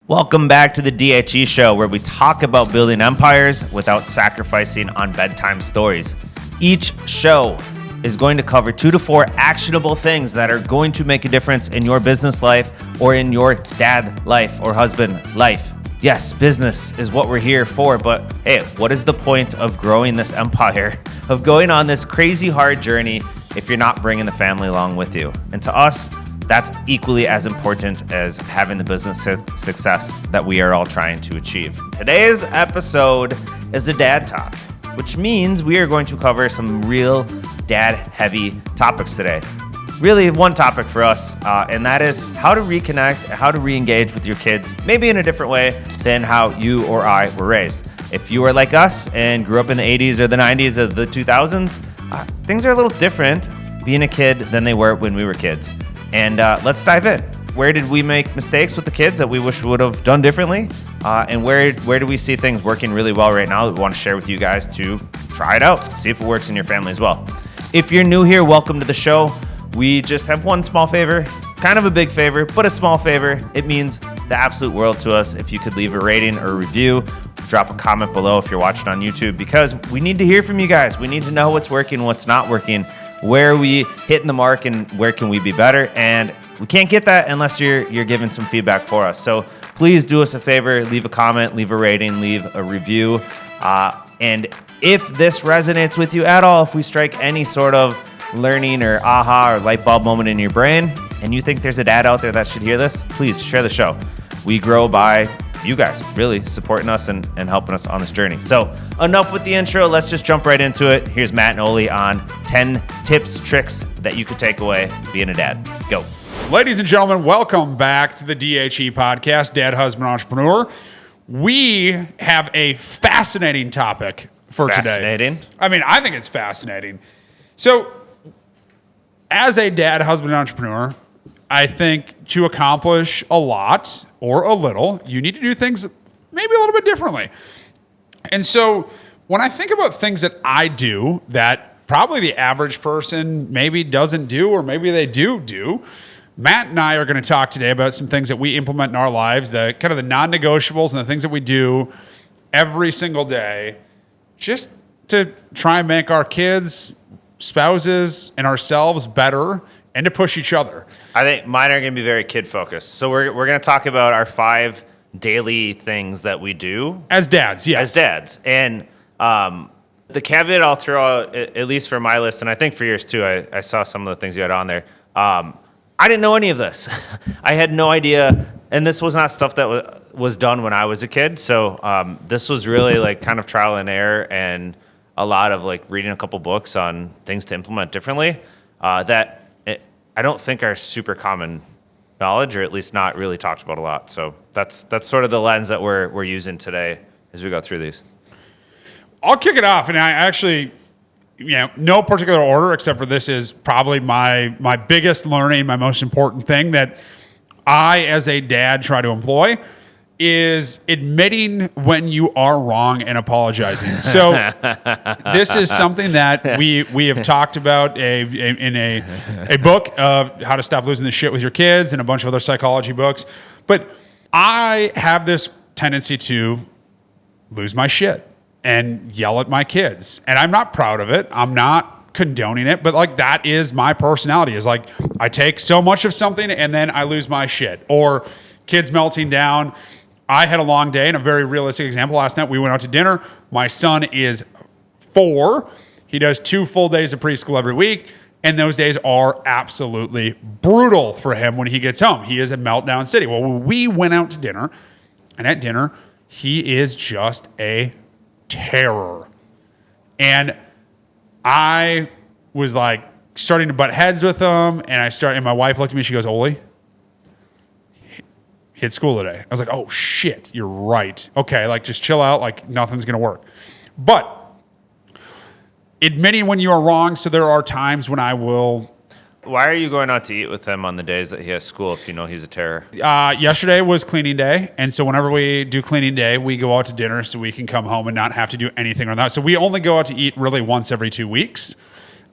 Welcome back to the D.H.E show, where we talk about building empires without sacrificing on bedtime stories. Each show is going to cover 2 to 4 actionable things that are going to make a difference in your business life or in your dad life or husband life. Yes, business is what we're here for, but hey, what is the point of growing this empire, of going on this crazy hard journey if you're not bringing the family along with you? And to us, that's equally as important as having the business success that we are all trying to achieve. Today's episode is the dad talk, which means we are going to cover some real dad-heavy topics today. Really one topic for us, and that is how to reconnect, how to re-engage with your kids, maybe in a different way than how you or I were raised. If you are like us and grew up in the 80s or the 90s or the 2000s, things are a little different being a kid than they were when we were kids. And let's dive in. Where did we make mistakes with the kids that we wish we would have done differently? And where do we see things working really well right now that we want to share with you guys to try it out, see if it works in your family as well. If you're new here, welcome to the show. We just have one small favor, kind of a big favor, but a small favor. It means the absolute world to us if you could leave a rating or a review, drop a comment below if you're watching on YouTube, because we need to hear from you guys. We need to know what's working, what's not working. Where are we hitting the mark and where can we be better? And we can't get that unless you're giving some feedback for us. So please do us a favor, leave a comment, leave a rating, leave a review. And if this resonates with you at all, if we strike any sort of learning or aha or light bulb moment in your brain, and you think there's a dad out there that should hear this, please share the show. We grow by you guys really supporting us and helping us on this journey. So enough with the intro. Let's just jump right into it. Here's Matt and Oli on 10 tips, tricks that you could take away being a dad. Go. Ladies and gentlemen, welcome back to the D.H.E podcast, Dad, Husband, Entrepreneur. We have a fascinating topic for today. Fascinating? I mean, I think it's fascinating. So as a dad, husband, and entrepreneur, I think to accomplish a lot or a little, you need to do things maybe a little bit differently. And so when I think about things that I do that probably the average person maybe doesn't do, or maybe they do, Matt and I are going to talk today about some things that we implement in our lives, the kind of the non-negotiables and the things that we do every single day just to try and make our kids, spouses, and ourselves better and to push each other. I think mine are going to be very kid-focused. So we're going to talk about our 5 daily things that we do. As dads, yes. As dads. And the caveat I'll throw out, at least for my list, and I think for yours too, I saw some of the things you had on there. I didn't know any of this. I had no idea, and this was not stuff that was done when I was a kid. So this was really like kind of trial and error and a lot of like reading a couple books on things to implement differently I don't think are super common knowledge, or at least not really talked about a lot. So that's sort of the lens that we're using today as we go through these. I'll kick it off, and I actually, no particular order, except for this is probably my biggest learning, my most important thing that I, as a dad, try to employ is admitting when you are wrong and apologizing. So this is something that we have talked about in a book of How to Stop Losing the Shit with Your Kids and a bunch of other psychology books. But I have this tendency to lose my shit and yell at my kids. And I'm not proud of it. I'm not condoning it, but like that is my personality, is like I take so much of something and then I lose my shit. Or kids melting down. I had a long day, and a very realistic example. Last night we went out to dinner. My son is 4. He does 2 full days of preschool every week, and those days are absolutely brutal for him when he gets home. He is a meltdown city. Well, we went out to dinner, and at dinner, he is just a terror. And I was like starting to butt heads with him, and my wife looked at me, she goes, "Oli, hit school today." I was like, "Oh shit, you're right. Okay, like just chill out, like nothing's gonna work." But admitting when you are wrong, so there are times when I will. Why are you going out to eat with him on the days that he has school if you know he's a terror? Yesterday was cleaning day, and so whenever we do cleaning day, we go out to dinner so we can come home and not have to do anything on that. So we only go out to eat really once every 2 weeks,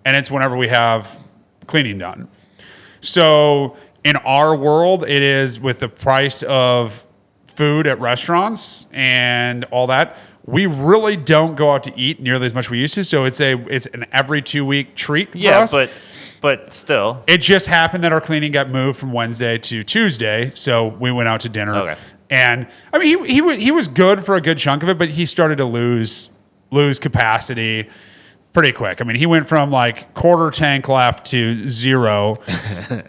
and it's whenever we have cleaning done. So in our world, it is with the price of food at restaurants and all that. We really don't go out to eat nearly as much as we used to. So it's an every 2 week treat for us. But still. It just happened that our cleaning got moved from Wednesday to Tuesday. So we went out to dinner. Okay. And I mean, he was good for a good chunk of it, but he started to lose capacity pretty quick. I mean, he went from like quarter tank left to zero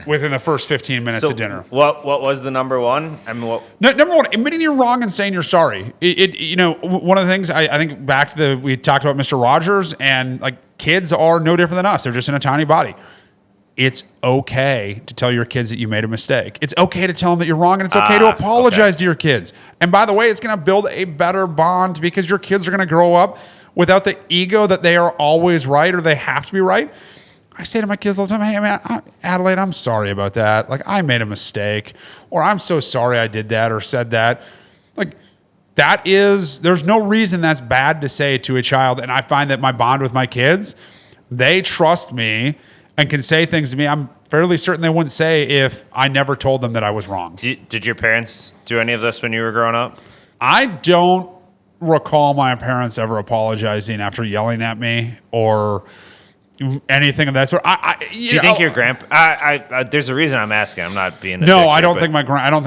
within the first 15 minutes of dinner. What was the number one? I mean, Number one, admitting you're wrong and saying you're sorry. One of the things I think back to we talked about Mr. Rogers, and like kids are no different than us. They're just in a tiny body. It's okay to tell your kids that you made a mistake. It's okay to tell them that you're wrong, and it's okay to apologize to your kids. And by the way, it's going to build a better bond because your kids are going to grow up without the ego that they are always right or they have to be right. I say to my kids all the time, hey, man, Adelaide, I'm sorry about that. Like, I made a mistake, or I'm so sorry I did that or said that. Like, there's no reason that's bad to say to a child. And I find that my bond with my kids, they trust me and can say things to me I'm fairly certain they wouldn't say if I never told them that I was wrong. Did your parents do any of this when you were growing up? I don't recall my parents ever apologizing after yelling at me or anything of that sort. Do you think your there's a reason I'm asking. I'm not being no. I don't think I don't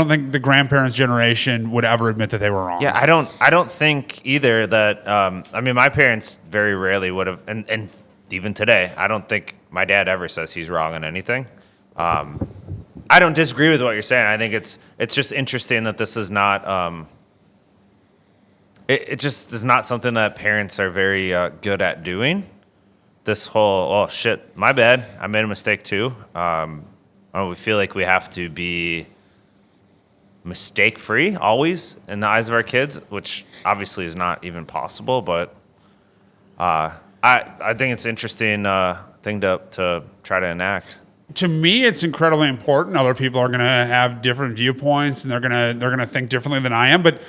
think the grandparents' generation would ever admit that they were wrong. Yeah, I don't think either that. I mean, my parents very rarely would have, and even today, I don't think my dad ever says he's wrong on anything. I don't disagree with what you're saying. I think it's just interesting that this is not. It just is not something that parents are very good at doing. This whole, oh, shit, my bad. I made a mistake too. We feel like we have to be mistake-free always in the eyes of our kids, which obviously is not even possible. But I think it's an interesting thing to try to enact. To me, it's incredibly important. Other people are going to have different viewpoints, and they're going to think differently than I am. But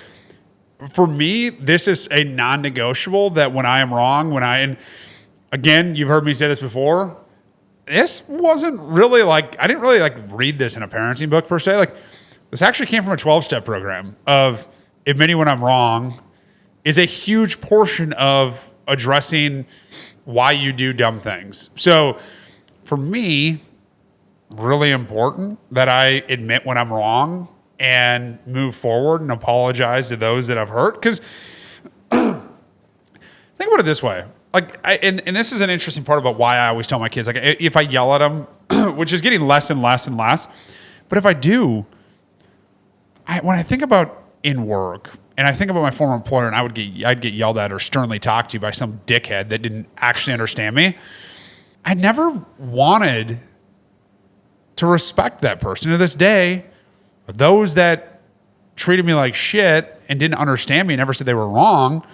for me, this is a non-negotiable that when I am wrong, and again, you've heard me say this before, this wasn't really like, I didn't really like read this in a parenting book per se. Like, this actually came from a 12-step program of admitting when I'm wrong is a huge portion of addressing why you do dumb things. So for me, really important that I admit when I'm wrong and move forward and apologize to those that I've hurt. Because think about it this way. Like, and this is an interesting part about why I always tell my kids, like, if I yell at them, which is getting less and less and less, but if I do, when I think about in work, and I think about my former employer, and I'd get yelled at or sternly talked to by some dickhead that didn't actually understand me, I never wanted to respect that person. To this day, those that treated me like shit and didn't understand me and never said they were wrong,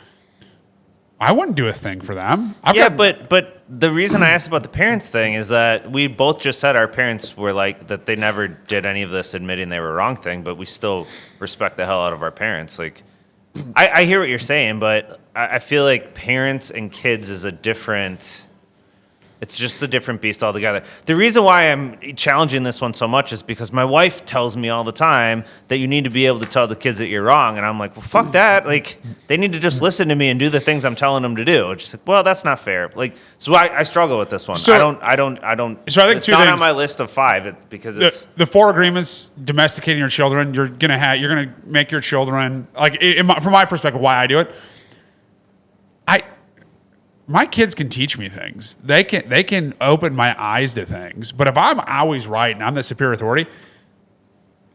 I wouldn't do a thing for them. But the reason I asked about the parents thing is that we both just said our parents were like that they never did any of this admitting they were wrong thing, but we still respect the hell out of our parents. Like, I hear what you're saying, but I feel like parents and kids is it's just a different beast altogether. The reason why I'm challenging this one so much is because my wife tells me all the time that you need to be able to tell the kids that you're wrong. And I'm like, well, fuck that. Like, they need to just listen to me and do the things I'm telling them to do. It's just like, well, that's not fair. Like, so I struggle with this one. So, I don't. So I think it's two not things. On my list of five because it's the 4 agreements, domesticating your children. You're gonna make your children like from my perspective, why I do it. My kids can teach me things. They can open my eyes to things. But if I'm always right and I'm the superior authority,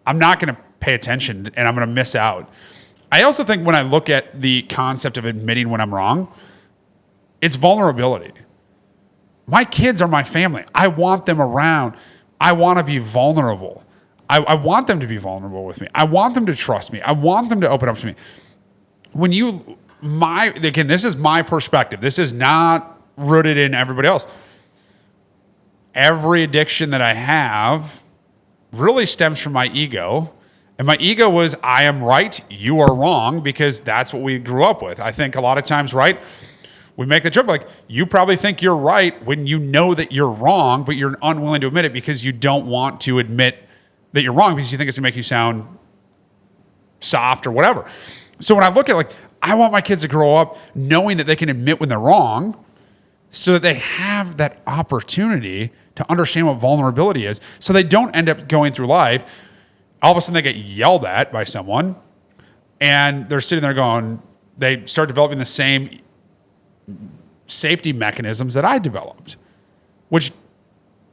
I'm not going to pay attention and I'm going to miss out. I also think when I look at the concept of admitting when I'm wrong, it's vulnerability. My kids are my family. I want them around. I want to be vulnerable. I want them to be vulnerable with me. I want them to trust me. I want them to open up to me. Again, this is my perspective. This is not rooted in everybody else. Every addiction that I have really stems from my ego. And my ego was, I am right, you are wrong, because that's what we grew up with. I think a lot of times, right, we make the joke like, you probably think you're right when you know that you're wrong, but you're unwilling to admit it because you don't want to admit that you're wrong because you think it's going to make you sound soft or whatever. So when I look at like, I want my kids to grow up knowing that they can admit when they're wrong so that they have that opportunity to understand what vulnerability is. So they don't end up going through life. All of a sudden they get yelled at by someone and they're sitting there going, they start developing the same safety mechanisms that I developed, which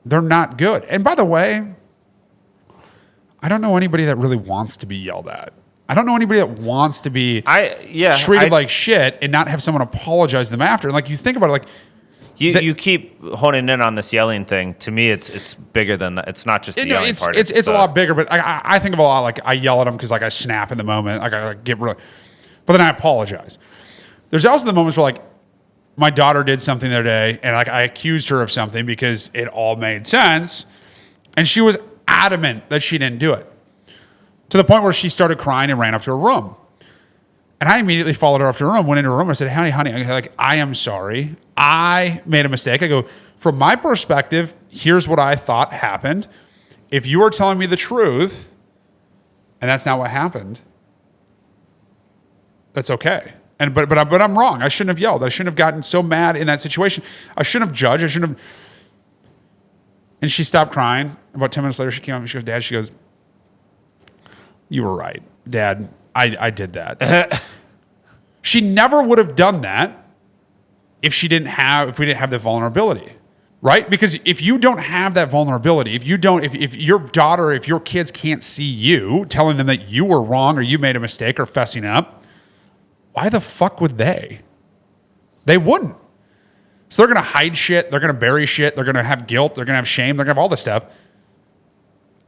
they're not good. And by the way, I don't know anybody that really wants to be yelled at. I don't know anybody that wants to be treated like shit and not have someone apologize to them after. And like you think about it, like you keep honing in on this yelling thing. To me, it's bigger than that. It's not just the yelling part. It's a lot bigger, but I think of a lot like I yell at them because like I snap in the moment. Like I like, get really, but then I apologize. There's also the moments where like my daughter did something the other day and like I accused her of something because it all made sense, and she was adamant that she didn't do it. To the point where she started crying and ran up to her room. And I immediately followed her up to her room, went into her room, and I said, honey, I am sorry. I made a mistake. I go, from my perspective, here's what I thought happened. If you are telling me the truth, and that's not what happened, that's okay. But I'm wrong. I shouldn't have yelled. I shouldn't have gotten so mad in that situation. I shouldn't have judged. I shouldn't have. And she stopped crying. About 10 minutes later, she came up and she goes, Dad, she goes, you were right, Dad. I did that. She never would have done that if we didn't have the vulnerability, right? Because if you don't have that vulnerability, if your daughter, if your kids can't see you telling them that you were wrong or you made a mistake or fessing up, why the fuck would they? They wouldn't. So they're going to hide shit. They're going to bury shit. They're going to have guilt. They're going to have shame. They're going to have all this stuff.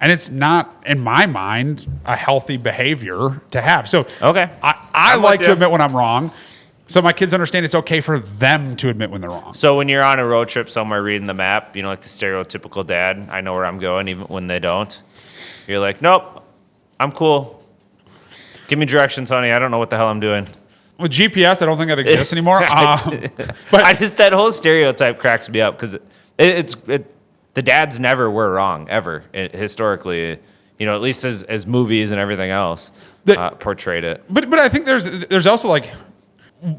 And it's not, in my mind, a healthy behavior to have. So okay. I like to admit when I'm wrong. So my kids understand it's okay for them to admit when they're wrong. So when you're on a road trip somewhere reading the map, like the stereotypical dad, I know where I'm going even when they don't. You're like, nope, I'm cool. Give me directions, honey. I don't know what the hell I'm doing. With GPS, I don't think that exists anymore. But that whole stereotype cracks me up because the dads never were wrong ever historically. At least as movies and everything else portrayed it. But I think there's also like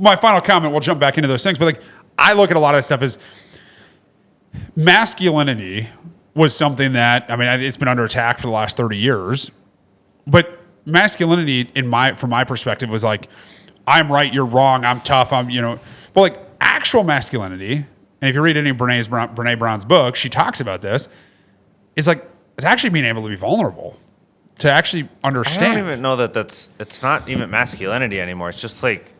my final comment. We'll jump back into those things. But like I look at a lot of stuff as masculinity was something that it's been under attack for the last 30 years. But masculinity from my perspective was like, I'm right, you're wrong, I'm tough, but like actual masculinity, and if you read any of Brene Brown's book, she talks about this, it's actually being able to be vulnerable, to actually understand. I don't even know it's not even masculinity anymore. It's just like,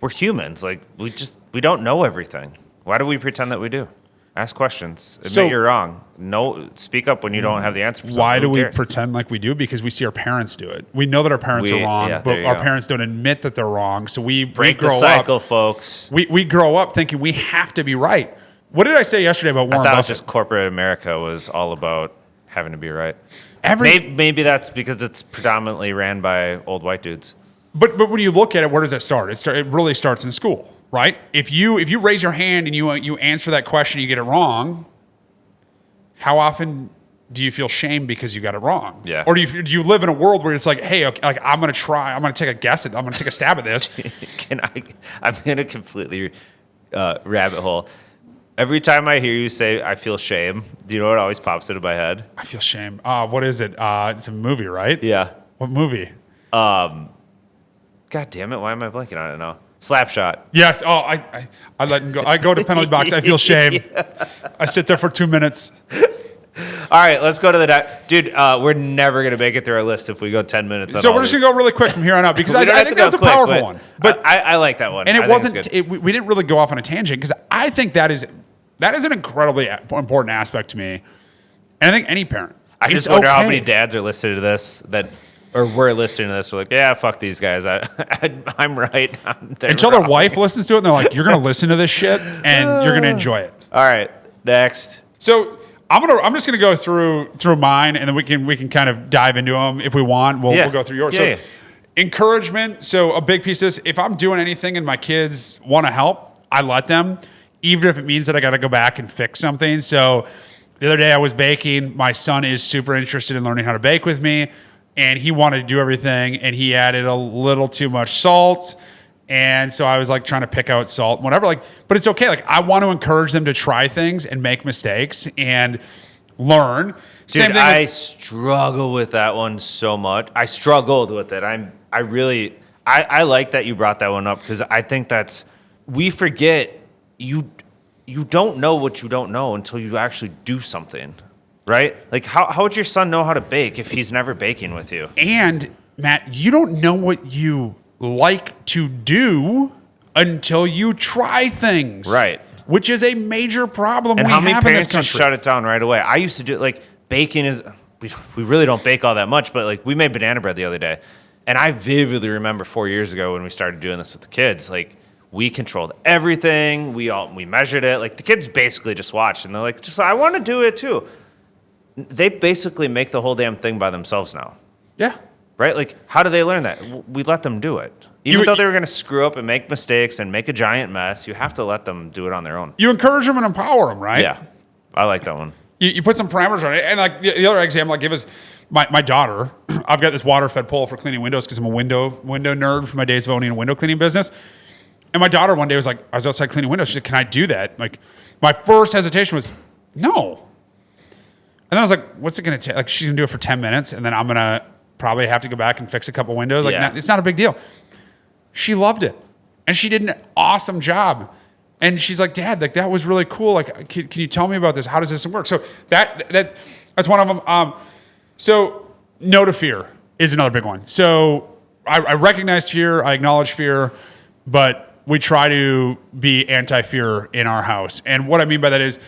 we're humans. Like, we don't know everything. Why do we pretend that we do? Ask questions. Admit you're wrong. No, speak up when you don't have the answer for something. Why do we pretend like we do? Because we see our parents do it. We know that our parents are wrong, but our parents don't admit that they're wrong. So we break grow the cycle, folks. We grow up thinking we have to be right. What did I say yesterday about Warren Buffett? I thought just corporate America was all about having to be right. Maybe that's because it's predominantly ran by old white dudes. But when you look at it, where does it start? It really starts in school, right? If you raise your hand and you answer that question, you get it wrong. How often do you feel shame because you got it wrong? Yeah. Or do you live in a world where it's like, hey, okay, like I'm going to try, I'm going to take a guess at, I'm going to take a stab at this. I'm in a completely rabbit hole. Every time I hear you say, I feel shame, do you know what always pops into my head? I feel shame. What is it? It's a movie, right? Yeah. What movie? God damn it. Why am I blanking on it now? Slapshot. Yes. Oh, I let him go. I go to penalty box. I feel shame. Yeah. I sit there for 2 minutes. All right, let's go to the dude. We're never gonna make it through our list if we go 10 minutes. So we're just gonna go really quick from here on out because I think that's a powerful one. But I like that one. And it wasn't. We didn't really go off on a tangent because I think that is an incredibly important aspect to me. And I think any parent. I just wonder how many dads are listening to this or we're listening to this. We're like, yeah, fuck these guys. I'm right. Until their wife listens to it, and they're like, you're gonna listen to this shit and you're gonna enjoy it. All right, next. So I'm just gonna go through mine, and then we can kind of dive into them if we want. We'll go through yours. Yeah. So encouragement. So a big piece of this, if I'm doing anything and my kids want to help, I let them, even if it means that I got to go back and fix something. So the other day I was baking. My son is super interested in learning how to bake with me. and he wanted to do everything, and he added a little too much salt. And so I was like trying to pick out salt and whatever, like, but it's okay. Like, I want to encourage them to try things and make mistakes and learn. Dude, Same thing. I struggle with that one so much. I struggled with it. I like that you brought that one up, because I think we forget you don't know what you don't know until you actually do something, right? Like, how would your son know how to bake if he's never baking with you? And Matt, you don't know what you like to do until you try things. Right. Which is a major problem And we how many have in this parents just country. shut it down right away? I used to do, like, baking is, we really don't bake all that much, but like, we made banana bread the other day. And I vividly remember 4 years ago when we started doing this with the kids, like, we controlled everything. We measured it. Like, the kids basically just watched, and they're like, I want to do it too. They basically make the whole damn thing by themselves now. Yeah. Right? Like, how do they learn that? We let them do it. Even though they were going to screw up and make mistakes and make a giant mess, you have to let them do it on their own. You encourage them and empower them, right? Yeah. I like that one. You put some parameters on it. And like the other example I give is my daughter. I've got this water-fed pole for cleaning windows because I'm a window nerd from my days of owning a window cleaning business. And my daughter one day was like, I was outside cleaning windows. She said, can I do that? Like, my first hesitation was, no. And then I was like, what's it going to take? Like, she's going to do it for 10 minutes, and then I'm going to probably have to go back and fix a couple windows. Like, it's not a big deal. She loved it. And she did an awesome job. And she's like, Dad, like, that was really cool. Like, can you tell me about this? How does this work? So that's one of them. So no to fear is another big one. So I recognize fear. I acknowledge fear, but we try to be anti-fear in our house. And what I mean by that is,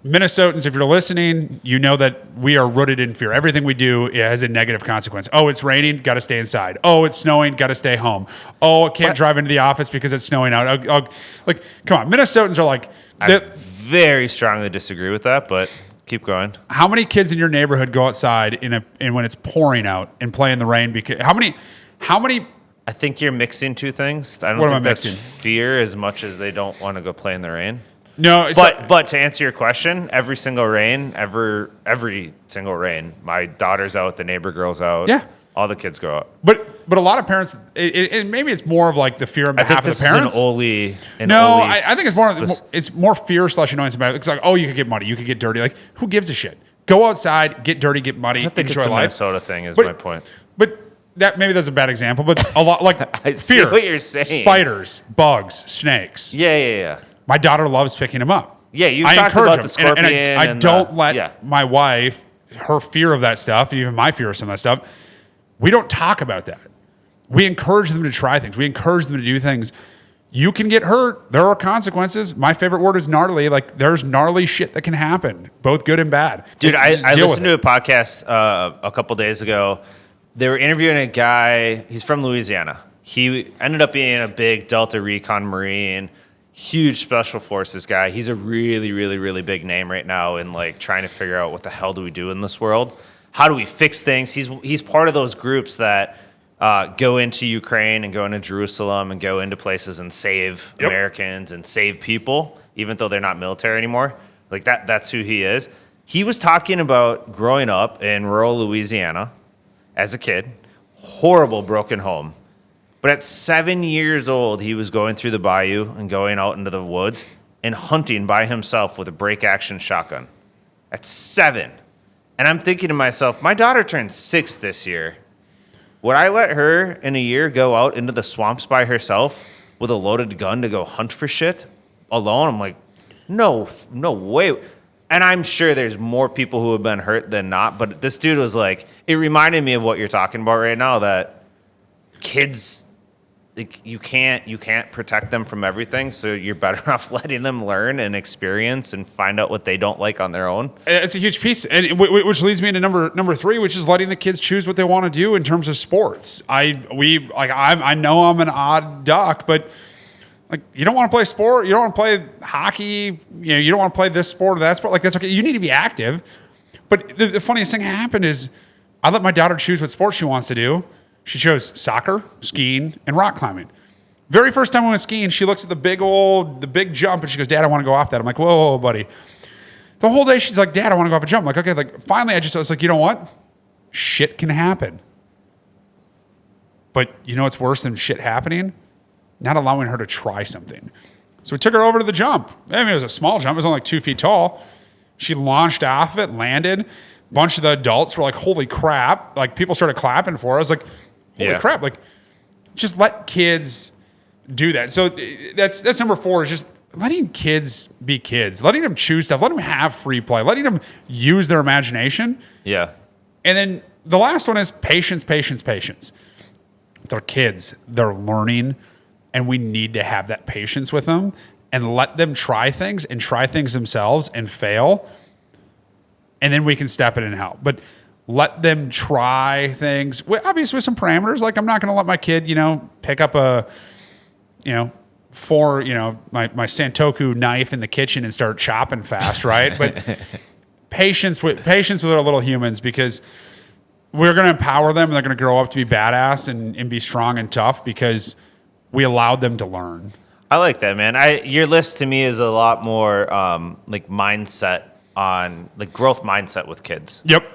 Minnesotans, if you're listening, you know that we are rooted in fear. Everything we do has a negative consequence. Oh, it's raining, got to stay inside. Oh, it's snowing, got to stay home. Oh, I can't drive into the office because it's snowing out. Like, come on, Minnesotans are like... I very strongly disagree with that, but keep going. How many kids in your neighborhood go outside and when it's pouring out and play in the rain? Because how many? I think you're mixing two things. I don't What am think I that's mixing? fear as much as they don't want to go play in the rain. No, But to answer your question, every single rain, my daughter's out, the neighbor girl's out. Yeah. All the kids go out. But a lot of parents, and maybe it's more of like the fear on behalf of the parents. I think it's more fear / annoyance about it. It's like, oh, you could get muddy, you could get dirty. Like, who gives a shit? Go outside, get dirty, get muddy, I think enjoy it's a life. Minnesota thing is my point. But maybe that's a bad example. But a lot like I fear. see what you're saying. Spiders, bugs, snakes. Yeah. My daughter loves picking them up. Yeah, you I talked encourage about them. the scorpion. And I don't let my wife, her fear of that stuff, and even my fear of some of that stuff, we don't talk about that. We encourage them to try things. We encourage them to do things. You can get hurt. There are consequences. My favorite word is gnarly. Like, there's gnarly shit that can happen, both good and bad. Dude, I Deal listened with to a podcast a couple days ago. They were interviewing a guy. He's from Louisiana. He ended up being a big Delta Recon Marine, huge special forces guy. He's a really, really, really big name right now in like trying to figure out what the hell do we do in this world? How do we fix things? He's part of those groups that go into Ukraine and go into Jerusalem and go into places and save Americans and save people, even though they're not military anymore. Like that's who he is. He was talking about growing up in rural Louisiana as a kid, horrible broken home. But at 7 years old, he was going through the bayou and going out into the woods and hunting by himself with a break-action shotgun. At 7. And I'm thinking to myself, my daughter turned 6 this year. Would I let her in a year go out into the swamps by herself with a loaded gun to go hunt for shit alone? I'm like, no way. And I'm sure there's more people who have been hurt than not. But this dude was like, it reminded me of what you're talking about right now, that kids, like, you can't protect them from everything, so you're better off letting them learn and experience and find out what they don't like on their own. It's a huge piece, and which leads me into number 3, which is letting the kids choose what they want to do in terms of sports. I know I'm an odd duck, but like, you don't want to play sport, you don't want to play hockey, you don't want to play this sport or that sport. Like, that's okay. You need to be active. But the funniest thing happened is I let my daughter choose what sport she wants to do. She chose soccer, skiing, and rock climbing. Very first time we went skiing, she looks at the big jump, and she goes, Dad, I want to go off that. I'm like, whoa, buddy. The whole day she's like, Dad, I want to go off a jump. I'm like, okay. Like, finally, I was like, you know what? Shit can happen. But you know what's worse than shit happening? Not allowing her to try something. So we took her over to the jump. I mean, it was a small jump. It was only like 2 feet tall. She launched off it, landed. A bunch of the adults were like, holy crap. Like, people started clapping for her. I was like, holy crap. Like, just let kids do that. So that's number 4, is just letting kids be kids, letting them choose stuff, letting them have free play, letting them use their imagination. Yeah. And then the last one is patience. They're kids. They're learning, and we need to have that patience with them and let them try things themselves and fail. And then we can step in and help. But let them try things, obviously with some parameters. Like, I'm not going to let my kid, pick up my Santoku knife in the kitchen and start chopping fast, right? But patience with our little humans, because we're going to empower them and they're going to grow up to be badass and be strong and tough because we allowed them to learn. I like that, man. Your list to me is a lot more like mindset on like growth mindset with kids. Yep.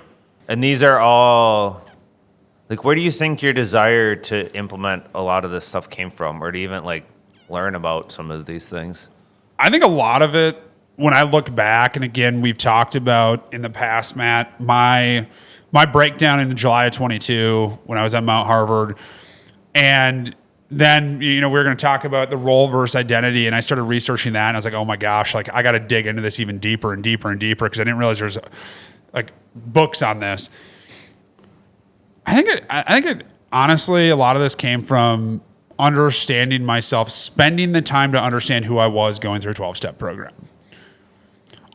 And these are all like, where do you think your desire to implement a lot of this stuff came from, or to even like learn about some of these things? I think a lot of it, when I look back, and again, we've talked about in the past, Matt, my breakdown in July of 22 when I was at Mount Harvard. And then, we were going to talk about the role versus identity. And I started researching that. And I was like, oh my gosh, like, I got to dig into this even deeper and deeper and deeper, because I didn't realize there's like books on this. I think it honestly, a lot of this came from understanding myself, spending the time to understand who I was going through a 12-step program.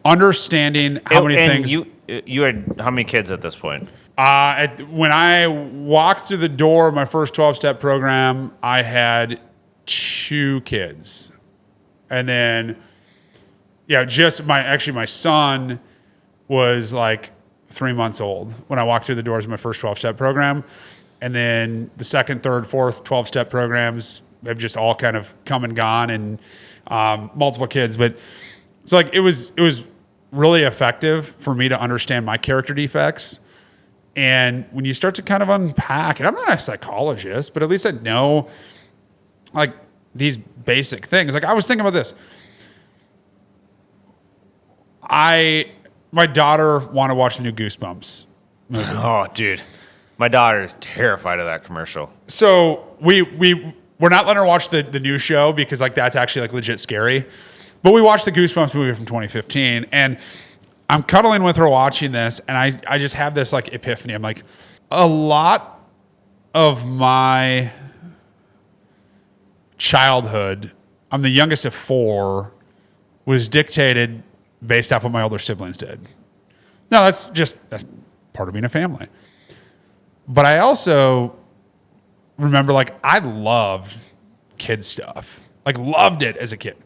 Understanding how many things. You had how many kids at this point? When I walked through the door of my first 12-step program, I had 2 kids. And then, my son was like 3 months old when I walked through the doors of my first 12-step program. And then the second, third, fourth 12-step programs have just all kind of come and gone, and multiple kids. But it's like, it was really effective for me to understand my character defects. And when you start to kind of unpack, and I'm not a psychologist, but at least I know like these basic things. Like, I was thinking about this. My daughter wanted to watch the new Goosebumps movie. Oh, dude. My daughter is terrified of that commercial. So we're not letting her watch the new show, because like that's actually like legit scary. But we watched the Goosebumps movie from 2015, and I'm cuddling with her watching this, and I just have this like epiphany. I'm like, a lot of my childhood, I'm the youngest of 4, was dictated based off what my older siblings did. No, that's part of being a family. But I also remember, like, I loved kid stuff. Like, loved it as a kid.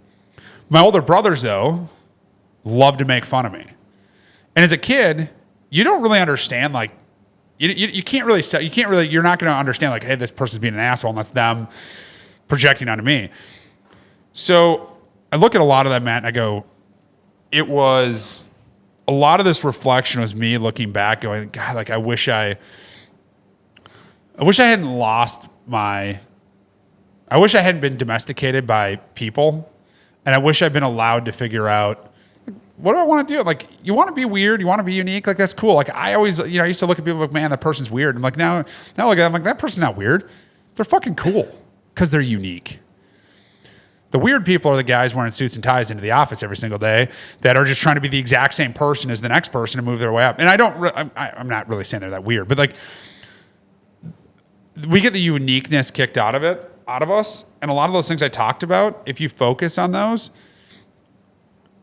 My older brothers, though, loved to make fun of me. And as a kid, you don't really understand, like, you can't really, you're not going to understand, like, hey, this person's being an asshole, and that's them projecting onto me. So I look at a lot of that, Matt, and I go, a lot of this reflection was me looking back going, God, like, I wish I hadn't been domesticated by people, and I wish I'd been allowed to figure out, what do I want to do? Like, you want to be weird, you want to be unique, like, that's cool. Like, I always, I used to look at people like, man, that person's weird. I'm like, now look at them, I'm like, that person's not weird. They're fucking cool because they're unique. The weird people are the guys wearing suits and ties into the office every single day that are just trying to be the exact same person as the next person to move their way up. And I'm not really saying they're that weird, but like, we get the uniqueness kicked out of us. And a lot of those things I talked about, if you focus on those,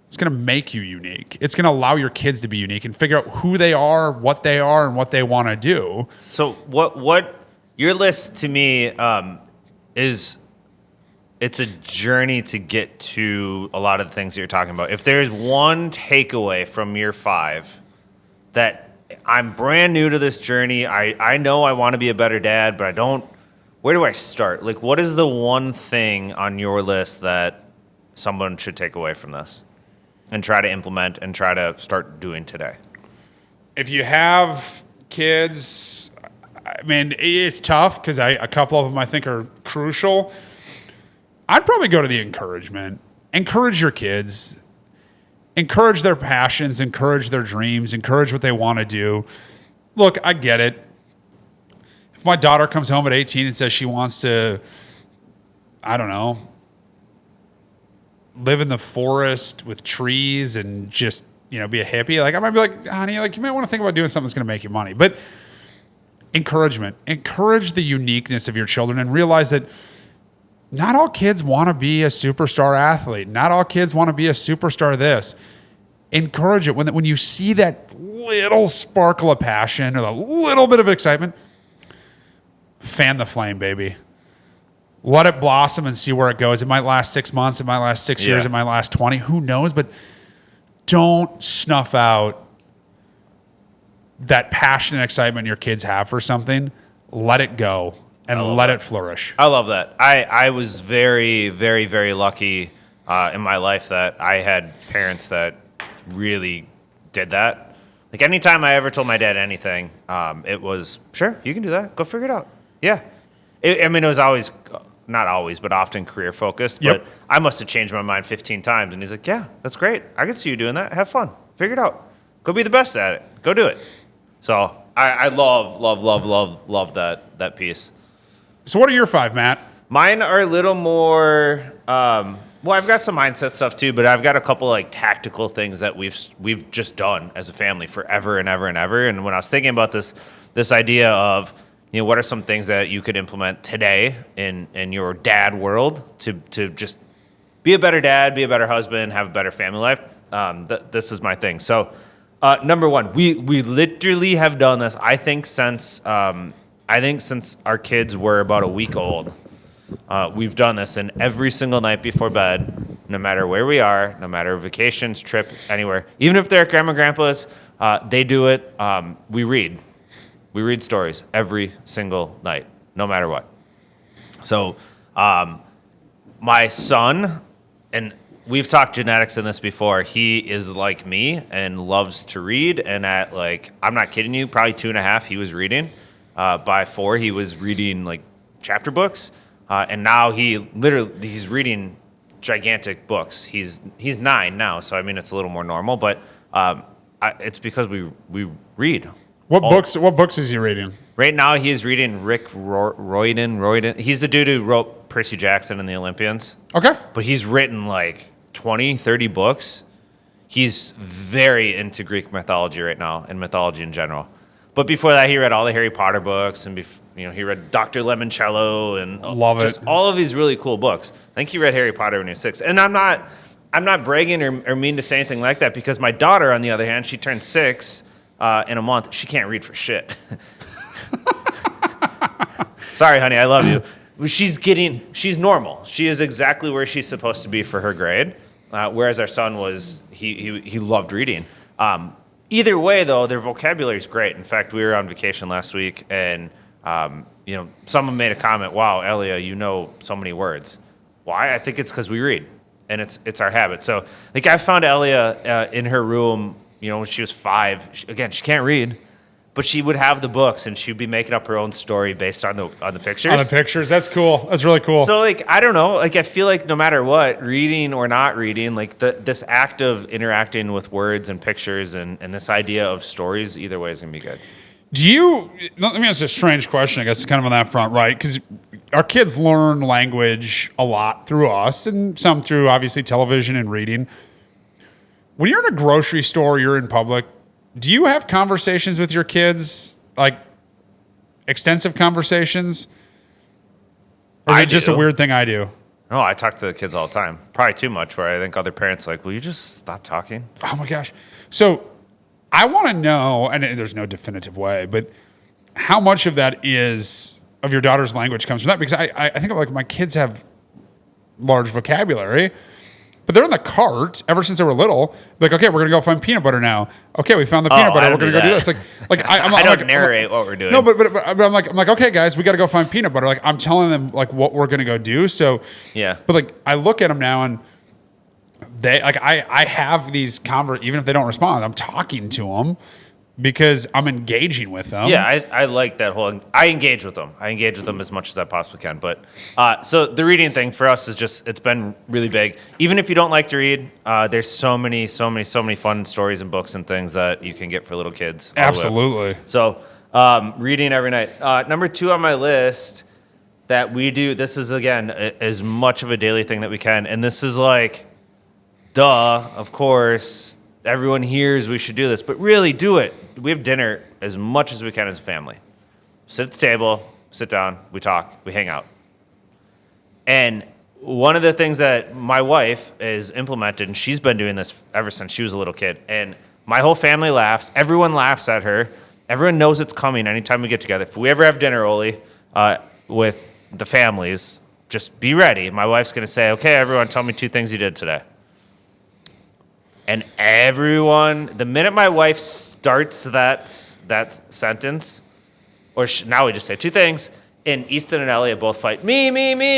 it's going to make you unique. It's going to allow your kids to be unique and figure out who they are, and what they want to do. So what your list to me is, it's a journey to get to a lot of the things that you're talking about. If there's one takeaway from year 5 that I'm brand new to this journey, I know I want to be a better dad, but where do I start? Like, what is the one thing on your list that someone should take away from this and try to implement and try to start doing today? If you have kids, I mean, it's tough because a couple of them I think are crucial. I'd probably go to the encouragement. Encourage your kids. Encourage their passions. Encourage their dreams. Encourage what they want to do. Look, I get it. If my daughter comes home at 18 and says she wants to, I don't know, live in the forest with trees and just, be a hippie, like I might be like, honey, like you might want to think about doing something that's going to make you money. But encouragement. Encourage the uniqueness of your children and realize that not all kids want to be a superstar athlete. Not all kids want to be a superstar this. Encourage it. When you see that little sparkle of passion or a little bit of excitement, fan the flame, baby. Let it blossom and see where it goes. It might last 6 months. It might last 6 years. It might last 20. Who knows? But don't snuff out that passion and excitement your kids have for something. Let it go and let it flourish. I love that. I was very, very, very lucky in my life that I had parents that really did that. Like anytime I ever told my dad anything, it was, sure, you can do that. Go figure it out. Yeah. It was always, not always, but often career focused. Yep. But I must have changed my mind 15 times. And he's like, yeah, that's great. I can see you doing that. Have fun. Figure it out. Go be the best at it. Go do it. So I love that piece. So what are your 5, Matt? Mine are a little more, I've got some mindset stuff too, but I've got a couple like tactical things that we've just done as a family forever and ever and ever. And when I was thinking about this idea of, what are some things that you could implement today in your dad world to just be a better dad, be a better husband, have a better family life? This is my thing. So, number one, we literally have done this. I think since our kids were about a week old, we've done this, and every single night before bed, no matter where we are, no matter vacations, trip, anywhere, even if they're at grandma, grandpa's, they do it. We read. We read stories every single night, no matter what. So, my son, and we've talked genetics in this before, he is like me and loves to read. And at I'm not kidding you, probably 2.5, he was reading. By 4, he was reading like chapter books. And now he's reading gigantic books. He's 9 now, so I mean it's a little more normal. But it's because we read. What books is he reading? Right now, he is reading Rick Riordan. He's the dude who wrote Percy Jackson and the Olympians. Okay. But he's written like 20, 30 books. He's very into Greek mythology right now and mythology in general. But before that, he read all the Harry Potter books, and he read Dr. Lemoncello and all of these really cool books. I think he read Harry Potter when he was 6. And I'm not bragging or mean to say anything like that, because my daughter, on the other hand, she turned 6 in a month. She can't read for shit. Sorry, honey, I love you. She's normal. She is exactly where she's supposed to be for her grade. Whereas our son he loved reading. Either way, though, their vocabulary is great. In fact, we were on vacation last week, and someone made a comment, "Wow, Elia, you know so many words." Why? I think it's because we read, and it's our habit. So, I found Elia in her room. When she was 5, she can't read, but she would have the books, and she'd be making up her own story based on the pictures. On the pictures, that's cool. That's really cool. So, I don't know. I feel like no matter what, reading or not reading, this act of interacting with words and pictures and this idea of stories, either way is gonna be good. Let me ask you a strange question, I guess, kind of on that front, right? Because our kids learn language a lot through us, and some through, obviously, television and reading. When you're in a grocery store, you're in public, do you have conversations with your kids, like extensive conversations? Or is it just a weird thing I do? No, I talk to the kids all the time. Probably too much, where I think other parents will you just stop talking? Oh my gosh. So I want to know, and there's no definitive way, but how much of that of your daughter's language comes from that? Because I think of my kids have large vocabulary, but they're in the cart ever since they were little. Okay, we're gonna go find peanut butter now. Okay, we found the peanut butter. We're gonna go do this. I don't narrate what we're doing. No, but I'm like, okay, guys, we got to go find peanut butter. I'm telling them what we're gonna go do. So yeah. But I look at them now, and they I have these even if they don't respond, I'm talking to them, because I'm engaging with them. Yeah, I like that whole. I engage with them. I engage with them as much as I possibly can. But so the reading thing for us is just it's been really big. Even if you don't like to read, there's so many fun stories and books and things that you can get for little kids. Absolutely. So reading every night. Number 2 on my list that we do. This is again as much of a daily thing that we can, and this is like, duh, of course. Everyone hears we should do this, but really do it. We have dinner as much as we can as a family. Sit at the table, sit down, we talk, we hang out. And one of the things that my wife has implemented, and she's been doing this ever since she was a little kid, and my whole family laughs. Everyone laughs at her. Everyone knows it's coming anytime we get together. If we ever have dinner, Oli, with the families, just be ready. My wife's going to say, okay, everyone, tell me 2 things you did today. And everyone, the minute my wife starts that sentence, or now we just say 2 things, and Easton and Elliot both fight, me,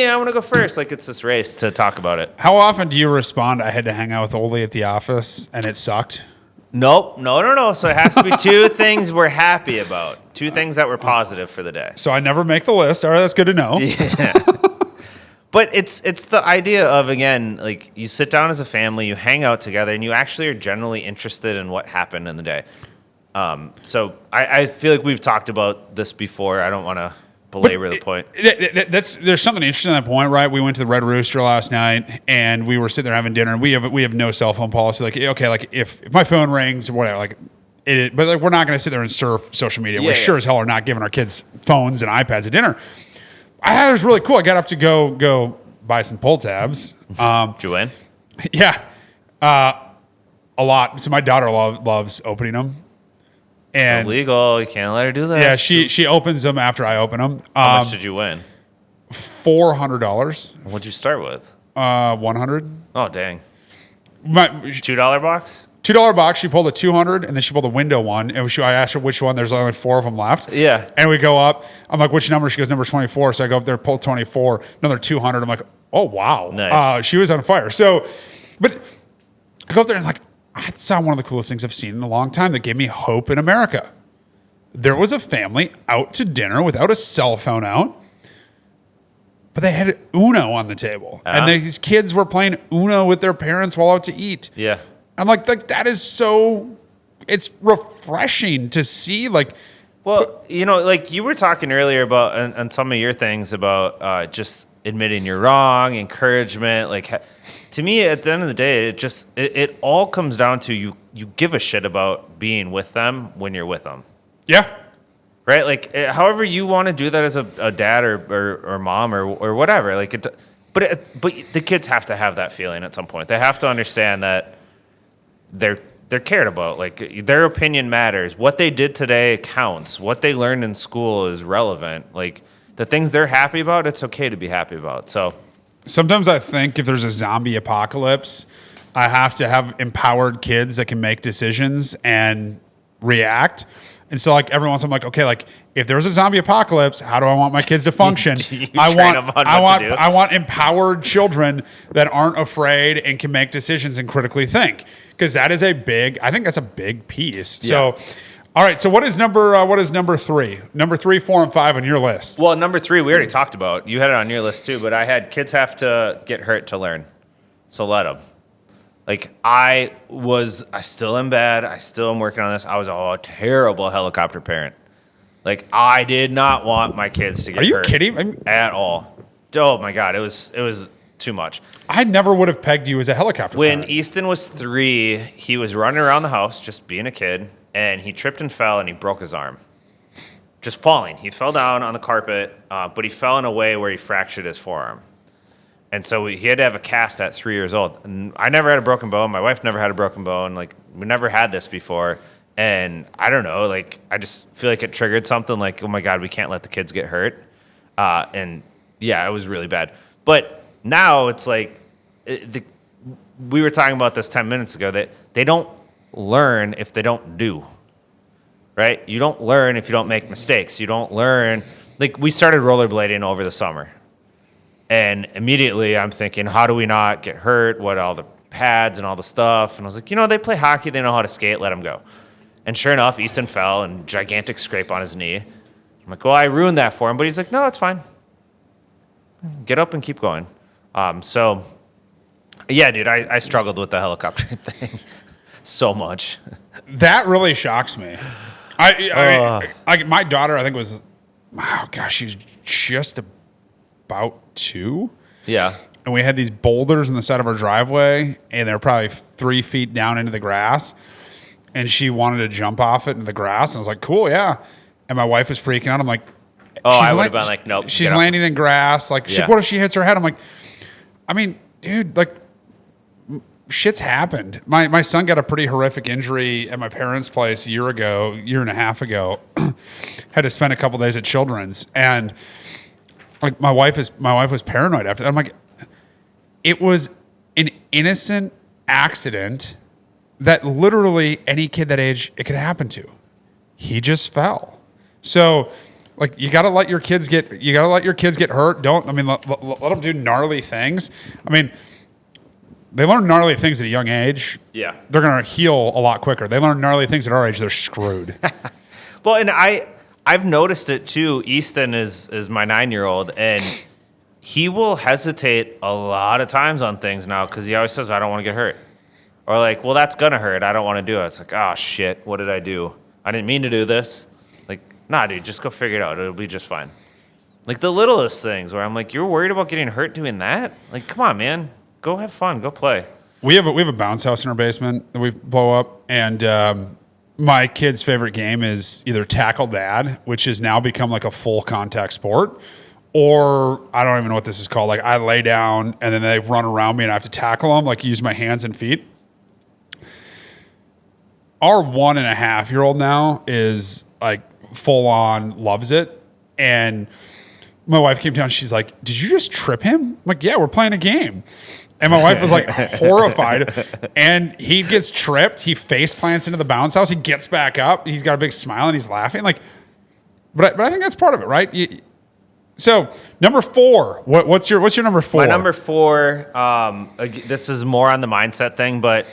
I want to go first. Like it's this race to talk about it. How often do you respond, I had to hang out with Oli at the office and it sucked? Nope, no. So it has to be 2 things we're happy about, 2 things that were positive for the day. So I never make the list. All right, that's good to know. Yeah. But it's the idea of, again, like you sit down as a family, you hang out together, and you actually are generally interested in what happened in the day. So I feel like we've talked about this before. I don't want to belabor the point. There's something interesting on that point, right? We went to the Red Rooster last night, and we were sitting there having dinner, and we have no cell phone policy. Like, okay, like if my phone rings or whatever, like but like we're not going to sit there and surf social media. We're sure as hell are not giving our kids phones and iPads at dinner. I thought it was really cool. I got up to go buy some pull tabs. Did you win? Yeah, a lot. So my daughter loves opening them. And it's illegal. You can't let her do that. Yeah, she opens them after I open them. How much did you win? $400. What'd you start with? 100. Oh dang. $2 box. $2 box. She pulled a 200, and then she pulled a window one. And I asked her which one. There's only 4 of them left. Yeah. And we go up. I'm like, which number? She goes, number 24. So I go up there, pull 24, another 200. I'm like, oh wow. Nice. She was on fire. So, but I go up there and like, I saw one of the coolest things I've seen in a long time that gave me hope in America. There was a family out to dinner without a cell phone out, but they had Uno on the table. And these kids were playing Uno with their parents while out to eat. Yeah. I'm like that is so, it's refreshing to see. Like, well, like you were talking earlier about, and some of your things about just admitting you're wrong, encouragement. Like, to me, at the end of the day, it all comes down to you give a shit about being with them when you're with them. Yeah. Right? Like, however you want to do that as a dad or mom or whatever. Like, but the kids have to have that feeling at some point. They have to understand that they're cared about. Like, their opinion matters. What they did today counts. What they learned in school is relevant. Like, the things they're happy about, it's okay to be happy about. So sometimes I think if there's a zombie apocalypse, I have to have empowered kids that can make decisions and react. And so, like, every once I'm like, okay, like, if there's a zombie apocalypse, how do I want my kids to function? I want empowered children that aren't afraid and can make decisions and critically think, because that is I think that's a big piece. Yeah. So, all right. So what is number 3? Number 3, 4, and 5 on your list? Well, number 3 we already talked about. You had it on your list too, but I had kids have to get hurt to learn, so let them. Like, I still am bad. I still am working on this. I was a terrible helicopter parent. Like, I did not want my kids to get hurt. Are you kidding? At all. Oh my God. It was too much. I never would have pegged you as a helicopter parent. When parent. Easton was 3, he was running around the house, just being a kid, and he tripped and fell and he broke his arm. Just falling. He fell down on the carpet, but he fell in a way where he fractured his forearm. And so he had to have a cast at 3 years old. And I never had a broken bone. My wife never had a broken bone. Like, we never had this before. And I don't know, like, I just feel like it triggered something like, oh my God, we can't let the kids get hurt. And yeah, it was really bad. But now it's like, we were talking about this 10 minutes ago, that they don't learn if they don't do, right? You don't learn if you don't make mistakes. You don't learn. Like, we started rollerblading over the summer. And immediately I'm thinking, how do we not get hurt? What, all the pads and all the stuff? And I was like, they play hockey. They know how to skate. Let them go. And sure enough, Easton fell and gigantic scrape on his knee. I'm like, well, I ruined that for him. But he's like, no, it's fine. Get up and keep going. So, yeah, dude, I struggled with the helicopter thing so much. That really shocks me. My daughter, I think was, oh gosh, she was just about 2. Yeah. And we had these boulders in the side of our driveway, and they're probably 3 feet down into the grass. And she wanted to jump off it into the grass. And I was like, cool, yeah. And my wife was freaking out. I'm like, I would have been like, nope. She's landing in grass. Like, what if she hits her head? I'm like, I mean, dude, like, shit's happened. My son got a pretty horrific injury at my parents' place a year and a half ago. Had to spend a couple days at Children's, and like my wife was paranoid after that. I'm like, it was an innocent accident that literally any kid that age it could happen to. He just fell. So, like, you gotta let your kids get hurt. Let them do gnarly things. I mean, they learn gnarly things at a young age. Yeah. They're going to heal a lot quicker. They learn gnarly things at our age, they're screwed. Well, and I've noticed it too. Easton is my 9-year-old, and he will hesitate a lot of times on things now because he always says, I don't want to get hurt. Or like, well, that's going to hurt. I don't want to do it. It's like, oh, shit, what did I do? I didn't mean to do this. Like, nah, dude, just go figure it out. It'll be just fine. Like the littlest things where I'm like, you're worried about getting hurt doing that? Like, come on, man. Go have fun. Go play. We have a bounce house in our basement that we blow up, and my kid's favorite game is either tackle dad, which has now become like a full contact sport, or I don't even know what this is called. Like I lay down and then they run around me and I have to tackle them, like use my hands and feet. Our 1.5-year-old now is like full on loves it, and my wife came down. She's like, "Did you just trip him?" I'm like, "Yeah, we're playing a game." And my wife was like horrified. And he gets tripped. He face plants into the bounce house. He gets back up. He's got a big smile and he's laughing. Like, but I think that's part of it, right? So number 4. What's your number 4? My number 4. This is more on the mindset thing, but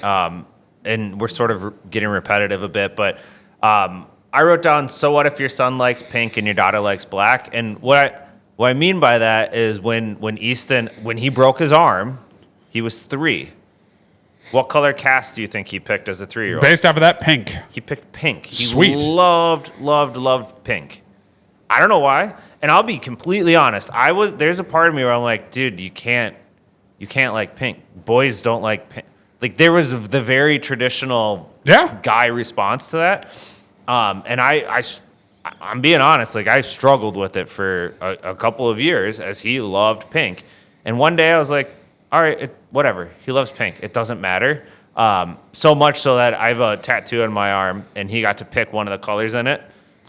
and we're sort of getting repetitive a bit. But I wrote down, so what if your son likes pink and your daughter likes black? And what I mean by that is when Easton, when he broke his arm, he was 3. What color cast do you think he picked as a 3-year-old? Based off of that, pink. He picked pink. He Sweet. loved pink. I don't know why. And I'll be completely honest. There's a part of me where I'm like, dude, you can't like pink. Boys don't like pink. Like there was the very traditional guy response to that. And I'm being honest, like I struggled with it for a couple of years as he loved pink. And one day I was like, all right, whatever. He loves pink. It doesn't matter. So much so that I have a tattoo on my arm, and he got to pick one of the colors in it,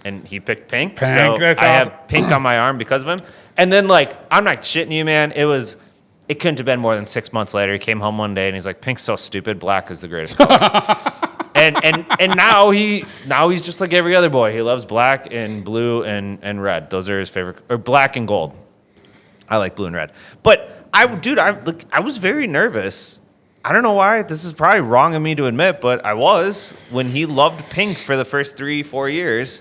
and he picked pink. So that's I awesome. have pink on my arm because of him. And then, like, I'm not shitting you, man. It couldn't have been more than 6 months later. He came home one day, and he's like, pink's so stupid. Black is the greatest color. and now he's just like every other boy. He loves black and blue and red. Those are his favorite, or black and gold. I like blue and red. But I was very nervous. I don't know why. This is probably wrong of me to admit, but I was when he loved pink for the first 3-4 years.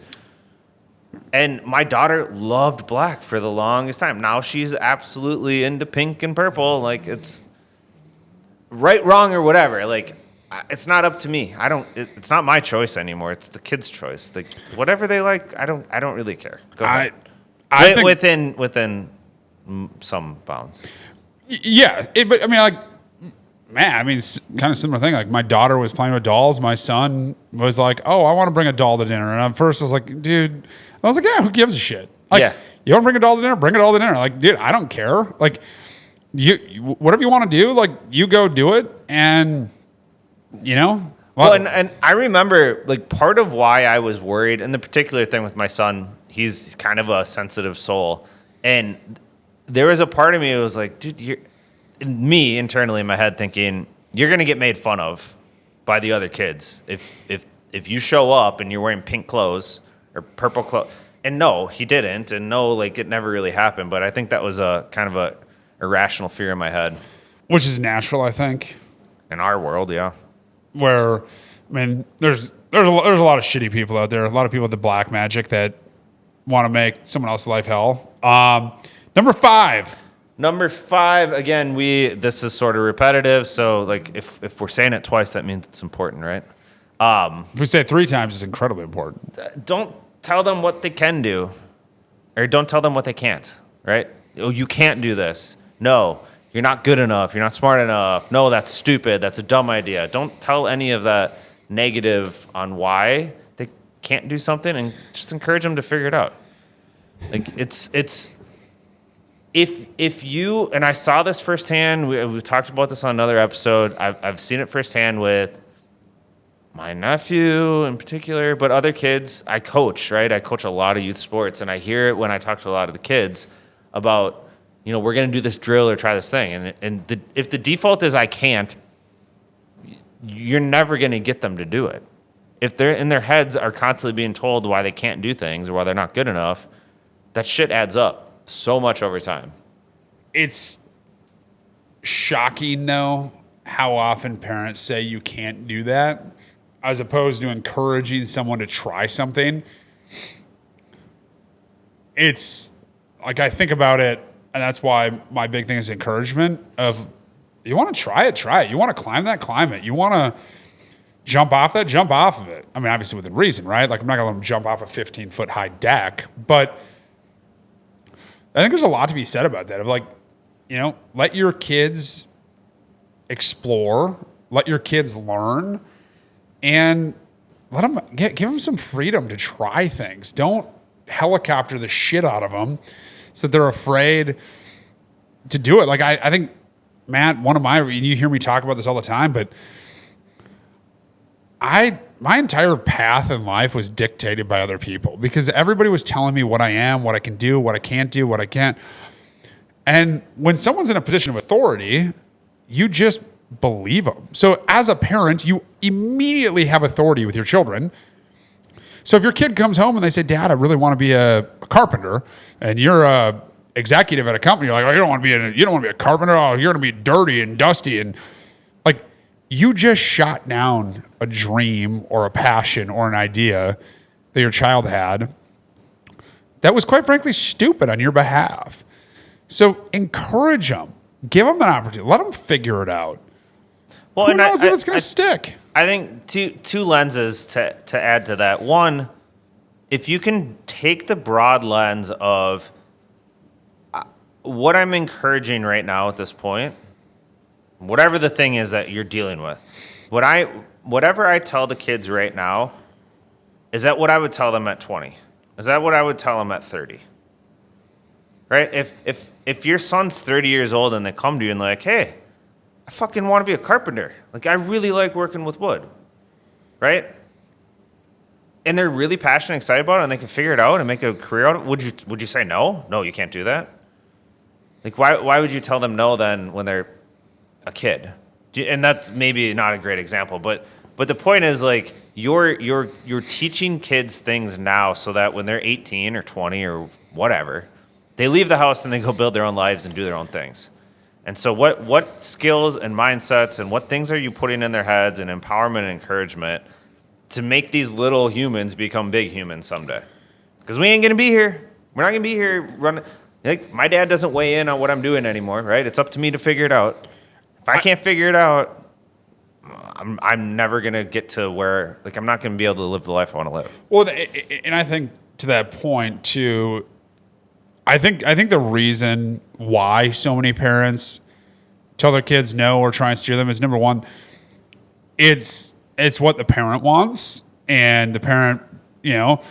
And my daughter loved black for the longest time. Now she's absolutely into pink and purple. Like it's right, wrong, or whatever. Like it's not up to me. It's not my choice anymore. It's the kid's choice. Like whatever they like, I don't really care. Go ahead. I think within some bounds. Yeah, but I mean, like, man, it's kind of similar thing. Like, my daughter was playing with dolls. My son was like, "Oh, I want to bring a doll to dinner." And at first, I was like, "Dude," I was like, "Yeah, who gives a shit?" Like, you want to bring a doll to dinner? Bring a doll to dinner. Like, dude, I don't care. Like, you whatever you want to do, like, you go do it, and Well, and I remember like part of why I was worried, and the particular thing with my son, he's kind of a sensitive soul, and there was a part of me that was like, dude, me internally in my head thinking, you're gonna get made fun of by the other kids if you show up and you're wearing pink clothes or purple clothes. And no, he didn't, and no, like it never really happened. But I think that was a kind of a irrational fear in my head, which is natural, I think, in our world, yeah. Where mean, there's a lot of shitty people out there. A lot of people with the black magic that want to make someone else's life hell. Number 5. Number 5, again, this is sort of repetitive. So like if we're saying it twice, that means it's important, right? If we say it 3 times, it's incredibly important. Don't tell them what they can do, or don't tell them what they can't, right? Oh, you can't do this. No, you're not good enough. You're not smart enough. No, that's stupid. That's a dumb idea. Don't tell any of that negative on why they can't do something, and just encourage them to figure it out. Like it's if you, and I saw this firsthand. We talked about this on another episode. I've seen it firsthand with my nephew in particular, but other kids. I coach, right? I coach a lot of youth sports, and I hear it when I talk to a lot of the kids about, we're going to do this drill or try this thing. If the default is I can't, you're never going to get them to do it. If they're in their heads are constantly being told why they can't do things or why they're not good enough, that shit adds up so much over time. It's shocking, though, how often parents say you can't do that, as opposed to encouraging someone to try something. It's like, I think about it, and that's why my big thing is encouragement of, you want to try it, try it. You want to climb that, climb it. You want to jump off that, jump off of it. I mean, obviously within reason, right? Like, I'm not going to let them jump off a 15-foot high deck, but I think there's a lot to be said about that. Of like, let your kids explore, let your kids learn, and let them give them some freedom to try things. Don't helicopter the shit out of them so that they're afraid to do it. Like, I think, Matt, you hear me talk about this all the time, but my entire path in life was dictated by other people because everybody was telling me what I am, what I can do, what I can't do, what I can't. And when someone's in a position of authority, you just believe them. So as a parent, you immediately have authority with your children. So if your kid comes home and they say, Dad, I really want to be a carpenter, and you're a executive at a company, you're like, oh, you don't want to be a carpenter. Oh, you're going to be dirty and dusty. And like, you just shot down a dream or a passion or an idea that your child had that was, quite frankly, stupid on your behalf. So encourage them, give them an opportunity, let them figure it out. Well, who knows if it's going to stick? I think two lenses to add to that. One, if you can take the broad lens of what I'm encouraging right now at this point, whatever the thing is that you're dealing with, whatever I tell the kids right now, is that what I would tell them at 20? Is that what I would tell them at 30? Right? If your son's 30 years old and they come to you and they're like, hey, I fucking want to be a carpenter. Like, I really like working with wood. Right? And they're really passionate, excited about it, and they can figure it out and make a career out of it. Would you say no? No, you can't do that. Like, why would you tell them no then when they're a kid? And that's maybe not a great example, but the point is, like, you're teaching kids things now so that when they're 18 or 20 or whatever, they leave the house and they go build their own lives and do their own things. And so what skills and mindsets and what things are you putting in their heads and empowerment and encouragement to make these little humans become big humans someday? Because we ain't going to be here. We're not going to be here running. Like, my dad doesn't weigh in on what I'm doing anymore, right? It's up to me to figure it out. If I can't figure it out, I'm never going to get to where, like, I'm not going to be able to live the life I want to live. Well, and I think to that point too, I think the reason why so many parents tell their kids no or try and steer them is, number one, it's what the parent wants, and the parent, think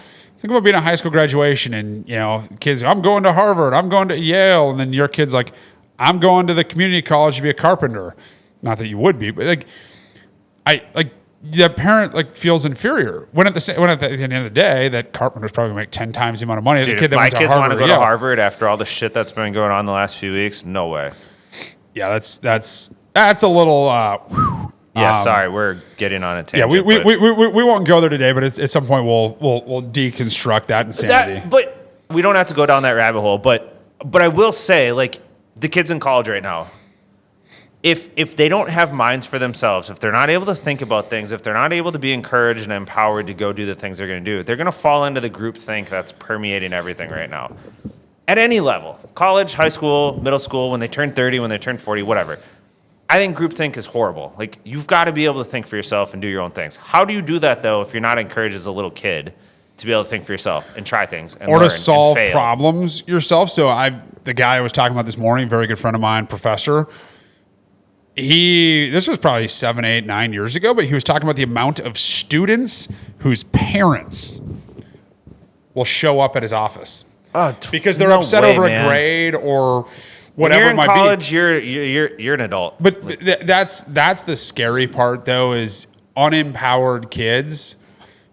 about being a high school graduation and, kids, I'm going to Harvard, I'm going to Yale, and then your kid's like, I'm going to the community college to be a carpenter. Not that you would be, but the parent feels inferior when at the end of the day, that carpenter's probably gonna make 10 times the amount of money. Dude, the kid that my went to kids Harvard, want to go to Harvard after all the shit that's been going on the last few weeks. No way. Yeah, that's a little. Sorry, we're getting on a tangent. Yeah, we won't go there today, but at some point we'll deconstruct that insanity. But we don't have to go down that rabbit hole. But I will say, like, the kids in college right now, if they don't have minds for themselves, if they're not able to think about things, if they're not able to be encouraged and empowered to go do the things they're going to do, they're going to fall into the group think that's permeating everything right now. At any level, college, high school, middle school, when they turn 30, when they turn 40, whatever. I think groupthink is horrible. Like, you've got to be able to think for yourself and do your own things. How do you do that, though, if you're not encouraged as a little kid to be able to think for yourself and try things and or learn to solve and fail? problems yourself? So the guy I was talking about this morning, very good friend of mine, professor, this was probably 7, 8, 9 years ago, but he was talking about the amount of students whose parents will show up at his office because they're upset over a grade or whatever it might be. When you're in college, you're an adult. But that's the scary part, though, is unempowered kids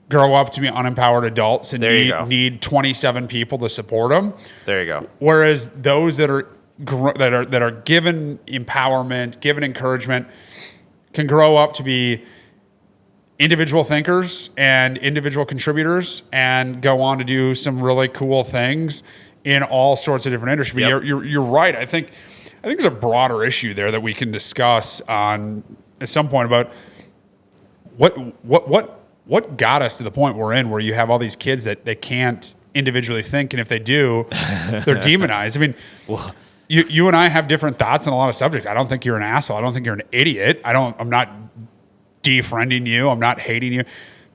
grow up to be unempowered adults and need 27 people to support them. There you go. Whereas those that are given empowerment, given encouragement, can grow up to be individual thinkers and individual contributors and go on to do some really cool things in all sorts of different industries. But you're right. I think there's a broader issue there that we can discuss at some point about what got us to the point we're in, where you have all these kids that they can't individually think, and if they do, they're demonized. I mean, you and I have different thoughts on a lot of subjects. I don't think you're an asshole. I don't think you're an idiot. I'm not defriending you. I'm not hating you.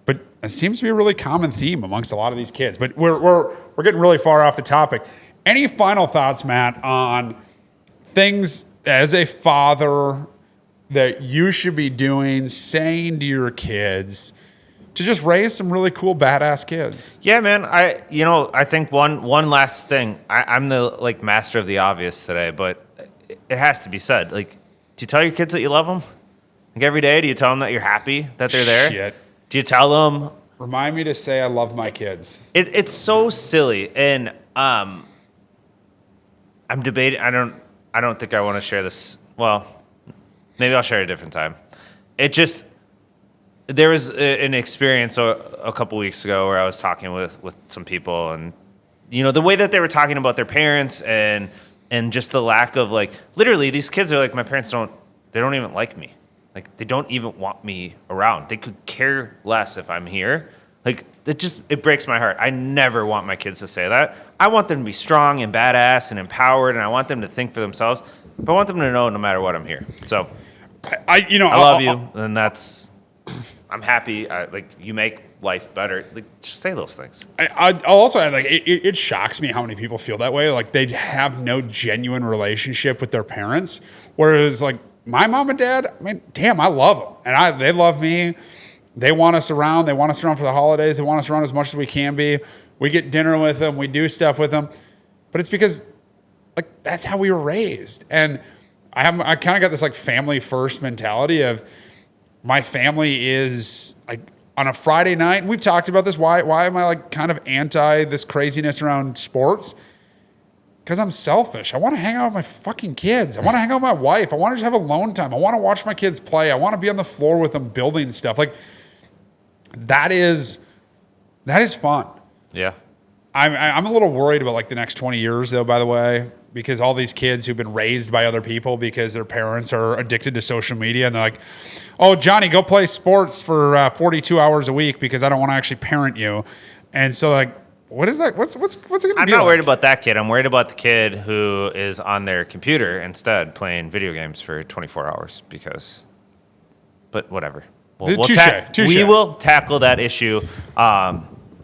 But it seems to be a really common theme amongst a lot of these kids. But we're getting really far off the topic. Any final thoughts, Matt, on things as a father that you should be doing, saying to your kids to just raise some really cool, badass kids? Yeah, man. I think one last thing. I'm the master of the obvious today, but it has to be said. Like, do you tell your kids that you love them? Like, every day, do you tell them that you're happy that they're there? Shit. Do you tell them? Remind me to say I love my kids. It's so silly, and I'm debating. I don't think I want to share this. Well, maybe I'll share it a different time. There was an experience a couple weeks ago where I was talking with some people, and the way that they were talking about their parents and just the lack of, literally, these kids are like, my parents don't even like me. Like, they don't even want me around. They could care less if I'm here. Like, it breaks my heart. I never want my kids to say that. I want them to be strong and badass and empowered, and I want them to think for themselves. But I want them to know no matter what, I'm here. So I love you, and I'm happy. You make life better. Just say those things. I'll also add, it shocks me how many people feel that way. Like, they have no genuine relationship with their parents. Whereas, my mom and dad, I mean, damn, I love them. And they love me. They want us around. They want us around for the holidays. They want us around as much as we can be. We get dinner with them. We do stuff with them. But it's because, that's how we were raised. And I kind of got this, family first mentality of, my family is, on a Friday night, and we've talked about this. Why am I, kind of anti this craziness around sports? Because I'm selfish. I want to hang out with my fucking kids. I want to hang out with my wife. I want to just have alone time. I want to watch my kids play. I want to be on the floor with them building stuff. That is fun. Yeah. I'm a little worried about the next 20 years, though, by the way, because all these kids who've been raised by other people because their parents are addicted to social media, and they're like, oh, Johnny, go play sports for 42 hours a week because I don't want to actually parent you. And so, what is that? What's it going to be? I'm not worried about that kid. I'm worried about the kid who is on their computer instead playing video games for 24 hours but whatever. We will tackle that issue at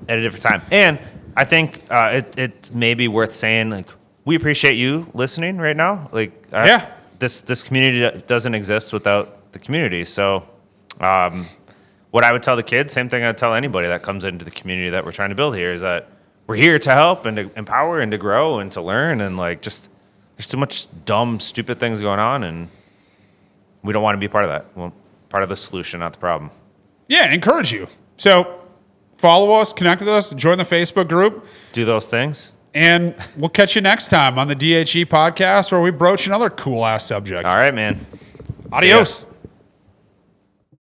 a different time. And I think it may be worth saying, we appreciate you listening right now. This community doesn't exist without the community. So what I would tell the kids, same thing I'd tell anybody that comes into the community that we're trying to build here, is that we're here to help and to empower and to grow and to learn, and there's too much dumb, stupid things going on, and we don't want to be part of that. Well, part of the solution, not the problem. Yeah, and encourage you. So follow us, connect with us, join the Facebook group. Do those things. And we'll catch you next time on the D.H.E. podcast, where we broach another cool ass subject. All right, man. Adios.